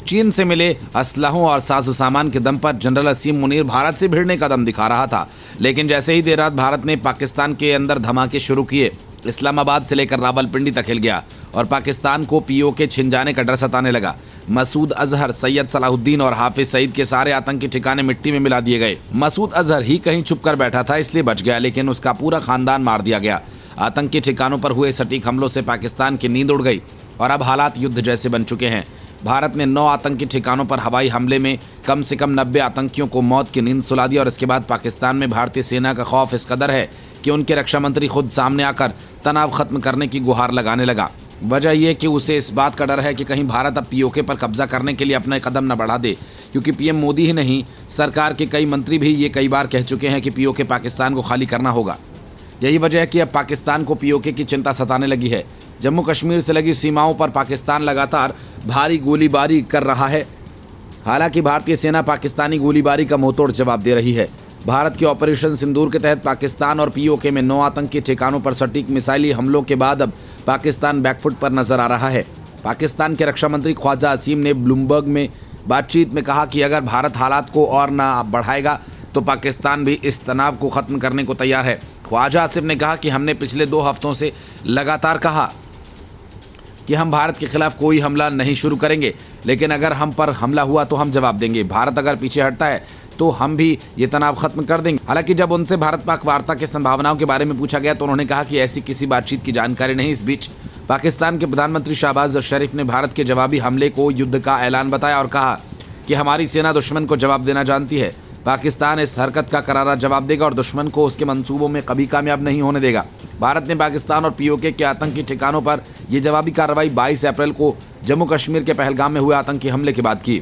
चीन से मिले असलहों और साजो सामान के दम पर जनरल असीम मुनीर भारत से भिड़ने का दम दिखा रहा था। लेकिन जैसे ही देर रात भारत ने पाकिस्तान के अंदर धमाके शुरू किए, इस्लामाबाद से लेकर रावलपिंडी तक हिल गया और पाकिस्तान को पीओके छिन जाने का डर सताने लगा। मसूद अजहर, सैयद सलाहुद्दीन और हाफिज सईद के सारे आतंकी ठिकाने मिट्टी में मिला दिए गए। मसूद अजहर ही कहीं छुप कर बैठा था इसलिए बच गया, लेकिन उसका पूरा खानदान मार दिया गया। आतंकी ठिकानों पर हुए सटीक हमलों से पाकिस्तान की नींद उड़ गई और अब हालात युद्ध जैसे बन चुके हैं। भारत ने 9 आतंकी ठिकानों पर हवाई हमले में कम से कम 90 आतंकियों को मौत की नींद सुला दी और इसके बाद पाकिस्तान में भारतीय सेना का खौफ इस कदर है कि उनके रक्षा मंत्री खुद सामने आकर तनाव खत्म करने की गुहार लगाने लगा। वजह यह कि उसे इस बात का डर है कि कहीं भारत अब पीओके पर कब्जा करने के लिए अपने कदम न बढ़ा दे, क्योंकि पीएम मोदी ही नहीं, सरकार के कई मंत्री भी ये कई बार कह चुके हैं कि पीओके पाकिस्तान को खाली करना होगा। यही वजह है कि अब पाकिस्तान को पीओके की चिंता सताने लगी है। जम्मू कश्मीर से लगी सीमाओं पर पाकिस्तान लगातार भारी गोलीबारी कर रहा है। हालांकि भारतीय सेना पाकिस्तानी गोलीबारी का मुंहतोड़ जवाब दे रही है। भारत के ऑपरेशन सिंदूर के तहत पाकिस्तान और पीओके में 9 आतंकी ठिकानों पर सटीक मिसाइली हमलों के बाद अब पाकिस्तान बैकफुट पर नजर आ रहा है। पाकिस्तान के रक्षा मंत्री ख्वाजा असीम ने ब्लूमबर्ग में बातचीत में कहा कि अगर भारत हालात को और न बढ़ाएगा तो पाकिस्तान भी इस तनाव को ख़त्म करने को तैयार है। ख्वाजा असीम ने कहा कि हमने पिछले 2 हफ्तों से लगातार कहा कि हम भारत के खिलाफ कोई हमला नहीं शुरू करेंगे, लेकिन अगर हम पर हमला हुआ तो हम जवाब देंगे। भारत अगर पीछे हटता है तो हम भी ये तनाव खत्म कर देंगे। हालांकि जब उनसे भारत पाक वार्ता की संभावनाओं के बारे में पूछा गया तो उन्होंने कहा कि ऐसी किसी बातचीत की जानकारी नहीं। इस बीच पाकिस्तान के प्रधानमंत्री शहबाज शरीफ ने भारत के जवाबी हमले को युद्ध का ऐलान बताया और कहा कि हमारी सेना दुश्मन को जवाब देना जानती है। पाकिस्तान इस हरकत का करारा जवाब देगा और दुश्मन को उसके मंसूबों में कभी कामयाब नहीं होने देगा। भारत ने पाकिस्तान और पीओके के आतंकी ठिकानों पर यह जवाबी कार्रवाई 22 अप्रैल को जम्मू कश्मीर के पहलगाम में हुए आतंकी हमले के बाद की।